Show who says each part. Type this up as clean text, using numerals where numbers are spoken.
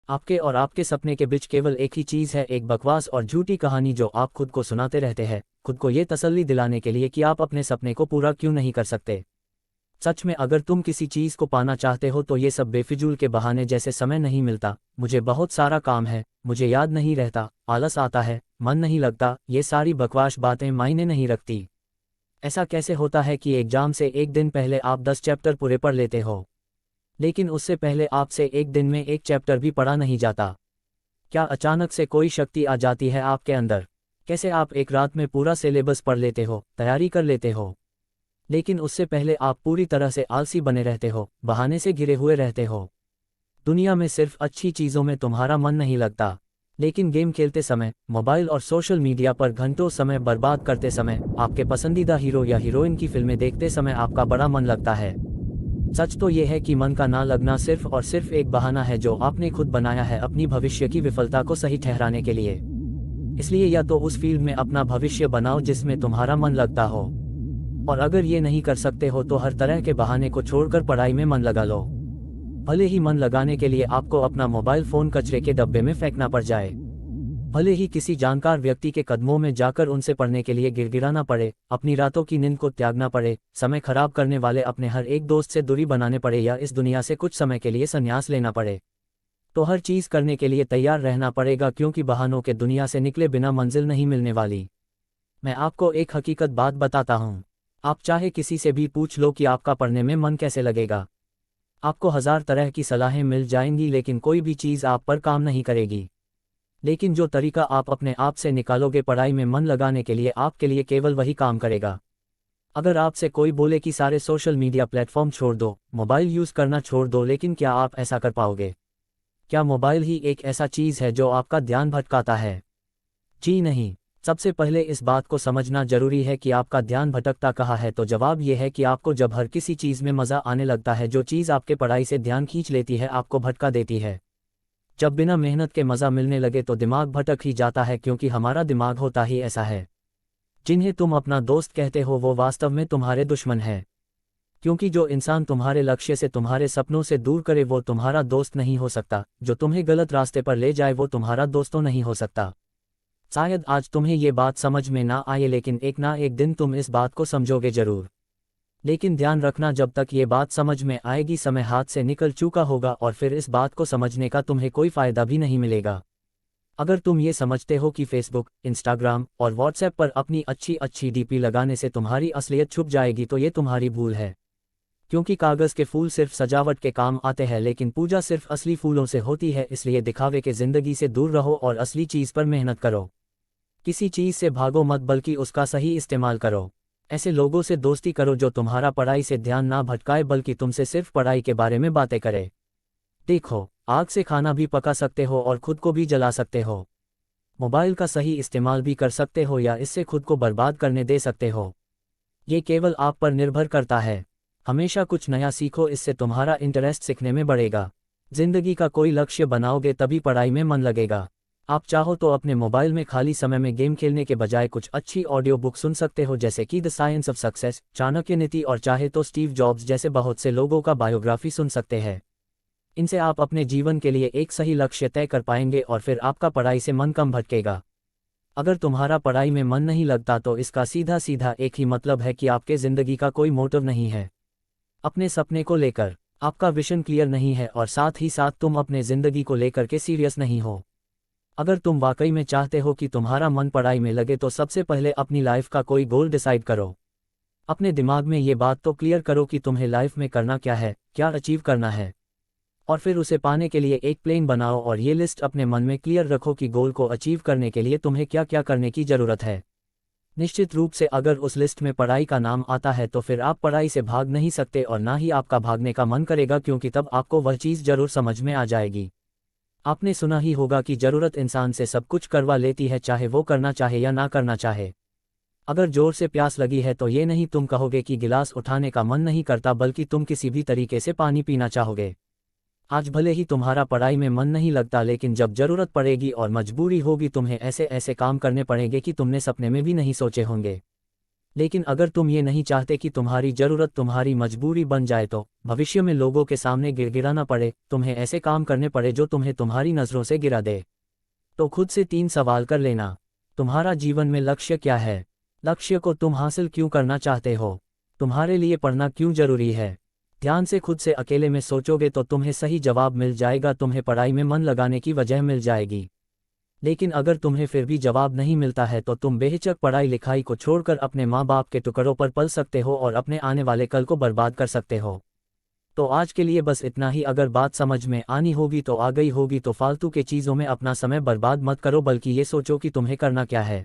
Speaker 1: आपके और आपके सपने के बीच केवल एक ही चीज़ है, एक बकवास और झूठी कहानी जो आप खुद को सुनाते रहते हैं, खुद को ये तसल्ली दिलाने के लिए कि आप अपने सपने को पूरा क्यों नहीं कर सकते। सच में अगर तुम किसी चीज़ को पाना चाहते हो तो ये सब बेफिजूल के बहाने जैसे समय नहीं मिलता, मुझे बहुत सारा काम है, मुझे याद नहीं रहता, आलस आता है, मन नहीं लगता, ये सारी बकवास बातें मायने नहीं रखती। ऐसा कैसे होता है कि एग्जाम से एक दिन पहले आप 10 चैप्टर पूरे पढ़ लेते हो, लेकिन उससे पहले आपसे एक दिन में एक चैप्टर भी पढ़ा नहीं जाता? क्या अचानक से कोई शक्ति आ जाती है आपके अंदर? कैसे आप एक रात में पूरा सिलेबस पढ़ लेते हो, तैयारी कर लेते हो, लेकिन उससे पहले आप पूरी तरह से आलसी बने रहते हो, बहाने से घिरे हुए रहते हो? दुनिया में सिर्फ अच्छी चीज़ों में तुम्हारा मन नहीं लगता, लेकिन गेम खेलते समय, मोबाइल और सोशल मीडिया पर घंटों समय बर्बाद करते समय, आपके पसंदीदा हीरो या हीरोइन की फिल्में देखते समय आपका बड़ा मन लगता है। सच तो यह है कि मन का ना लगना सिर्फ और सिर्फ एक बहाना है जो आपने खुद बनाया है अपनी भविष्य की विफलता को सही ठहराने के लिए। इसलिए या तो उस फील्ड में अपना भविष्य बनाओ जिसमें तुम्हारा मन लगता हो, और अगर ये नहीं कर सकते हो तो हर तरह के बहाने को छोड़कर पढ़ाई में मन लगा लो। भले ही मन लगाने के लिए आपको अपना मोबाइल फ़ोन कचरे के डब्बे में फेंकना पड़ जाए, भले ही किसी जानकार व्यक्ति के कदमों में जाकर उनसे पढ़ने के लिए गिड़गिड़ाना पड़े, अपनी रातों की नींद को त्यागना पड़े, समय खराब करने वाले अपने हर एक दोस्त से दूरी बनाने पड़े या इस दुनिया से कुछ समय के लिए संन्यास लेना पड़े, तो हर चीज़ करने के लिए तैयार रहना पड़ेगा, क्योंकि बहानों के दुनिया से निकले बिना मंजिल नहीं मिलने वाली। मैं आपको एक हकीकत बात बताता हूँ, आप चाहे किसी से भी पूछ लो कि आपका पढ़ने में मन कैसे लगेगा, आपको 1000 तरह की सलाहें मिल जाएंगी, लेकिन कोई भी चीज़ आप पर काम नहीं करेगी। लेकिन जो तरीका आप अपने आप से निकालोगे पढ़ाई में मन लगाने के लिए, आपके लिए केवल वही काम करेगा। अगर आपसे कोई बोले कि सारे सोशल मीडिया प्लेटफॉर्म छोड़ दो, मोबाइल यूज़ करना छोड़ दो, लेकिन क्या आप ऐसा कर पाओगे? क्या मोबाइल ही एक ऐसा चीज़ है जो आपका ध्यान भटकाता है? जी नहीं। सबसे पहले इस बात को समझना जरूरी है कि आपका ध्यान भटकता कहाँ है। तो जवाब यह है कि आपको जब हर किसी चीज़ में मज़ा आने लगता है, जो चीज़ आपके पढ़ाई से ध्यान खींच लेती है, आपको भटका देती है। जब बिना मेहनत के मज़ा मिलने लगे तो दिमाग भटक ही जाता है, क्योंकि हमारा दिमाग होता ही ऐसा है। जिन्हें तुम अपना दोस्त कहते हो वो वास्तव में तुम्हारे दुश्मन है, क्योंकि जो इंसान तुम्हारे लक्ष्य से, तुम्हारे सपनों से दूर करे वो तुम्हारा दोस्त नहीं हो सकता। जो तुम्हें गलत रास्ते पर ले जाए वो तुम्हारा दोस्तों नहीं हो सकता। शायद आज तुम्हें ये बात समझ में ना आए, लेकिन एक ना एक दिन तुम इस बात को समझोगे जरूर। लेकिन ध्यान रखना, जब तक ये बात समझ में आएगी समय हाथ से निकल चुका होगा, और फिर इस बात को समझने का तुम्हें कोई फ़ायदा भी नहीं मिलेगा। अगर तुम ये समझते हो कि फेसबुक, इंस्टाग्राम और व्हाट्सएप पर अपनी अच्छी अच्छी डीपी लगाने से तुम्हारी असलियत छुप जाएगी, तो ये तुम्हारी भूल है। क्योंकि कागज़ के फूल सिर्फ सजावट के काम आते हैं, लेकिन पूजा सिर्फ असली फूलों से होती है। इसलिए दिखावे के ज़िंदगी से दूर रहो और असली चीज़ पर मेहनत करो। किसी चीज़ से भागो मत, बल्कि उसका सही इस्तेमाल करो। ऐसे लोगों से दोस्ती करो जो तुम्हारा पढ़ाई से ध्यान ना भटकाए, बल्कि तुमसे सिर्फ पढ़ाई के बारे में बातें करे। देखो, आग से खाना भी पका सकते हो और खुद को भी जला सकते हो। मोबाइल का सही इस्तेमाल भी कर सकते हो या इससे खुद को बर्बाद करने दे सकते हो। ये केवल आप पर निर्भर करता है। हमेशा कुछ नया सीखो, इससे तुम्हारा इंटरेस्ट सीखने में बढ़ेगा। जिंदगी का कोई लक्ष्य बनाओगे तभी पढ़ाई में मन लगेगा। आप चाहो तो अपने मोबाइल में खाली समय में गेम खेलने के बजाय कुछ अच्छी ऑडियो बुक सुन सकते हो, जैसे कि the science of success, Chanakya नीति, और चाहे तो स्टीव जॉब्स जैसे बहुत से लोगों का बायोग्राफी सुन सकते हैं। इनसे आप अपने जीवन के लिए एक सही लक्ष्य तय कर पाएंगे और फिर आपका पढ़ाई से मन कम भटकेगा। अगर तुम्हारा पढ़ाई में मन नहीं लगता तो इसका सीधा सीधा एक ही मतलब है कि आपके ज़िंदगी का कोई मोटिव नहीं है। अपने सपने को लेकर आपका विजन क्लियर नहीं है, और साथ ही साथ तुम अपने ज़िंदगी को लेकर के सीरियस नहीं हो। अगर तुम वाकई में चाहते हो कि तुम्हारा मन पढ़ाई में लगे तो सबसे पहले अपनी लाइफ का कोई गोल डिसाइड करो। अपने दिमाग में ये बात तो क्लियर करो कि तुम्हें लाइफ में करना क्या है, क्या अचीव करना है, और फिर उसे पाने के लिए एक प्लान बनाओ और ये लिस्ट अपने मन में क्लियर रखो कि गोल को अचीव करने के लिए तुम्हें क्या क्या करने की ज़रूरत है। निश्चित रूप से अगर उस लिस्ट में पढ़ाई का नाम आता है तो फिर आप पढ़ाई से भाग नहीं सकते, और ना ही आपका भागने का मन करेगा, क्योंकि तब आपको वह चीज़ जरूर समझ में आ जाएगी। आपने सुना ही होगा कि ज़रूरत इंसान से सब कुछ करवा लेती है, चाहे वो करना चाहे या ना करना चाहे। अगर जोर से प्यास लगी है तो ये नहीं तुम कहोगे कि गिलास उठाने का मन नहीं करता, बल्कि तुम किसी भी तरीके से पानी पीना चाहोगे। आज भले ही तुम्हारा पढ़ाई में मन नहीं लगता, लेकिन जब ज़रूरत पड़ेगी और मजबूरी होगी, तुम्हें ऐसे ऐसे काम करने पड़ेंगे कि तुमने सपने में भी नहीं सोचे होंगे। लेकिन अगर तुम ये नहीं चाहते कि तुम्हारी ज़रूरत तुम्हारी मजबूरी बन जाए तो भविष्य में लोगों के सामने गिड़गिड़ाना पड़े, तुम्हें ऐसे काम करने पड़े जो तुम्हें तुम्हारी नज़रों से गिरा दे, तो खुद से 3 सवाल कर लेना। तुम्हारा जीवन में लक्ष्य क्या है? लक्ष्य को तुम हासिल क्यों करना चाहते हो? तुम्हारे लिए पढ़ना क्यों जरूरी है? ध्यान से खुद से अकेले में सोचोगे तो तुम्हें सही जवाब मिल जाएगा, तुम्हें पढ़ाई में मन लगाने की वजह मिल जाएगी। लेकिन अगर तुम्हें फिर भी जवाब नहीं मिलता है तो तुम बेहिचक पढ़ाई लिखाई को छोड़कर अपने माँ बाप के टुकड़ों पर पल सकते हो और अपने आने वाले कल को बर्बाद कर सकते हो। तो आज के लिए बस इतना ही। अगर बात समझ में आनी होगी तो आ गई होगी, तो फालतू के चीज़ों में अपना समय बर्बाद मत करो, बल्कि ये सोचो कि तुम्हें करना क्या है।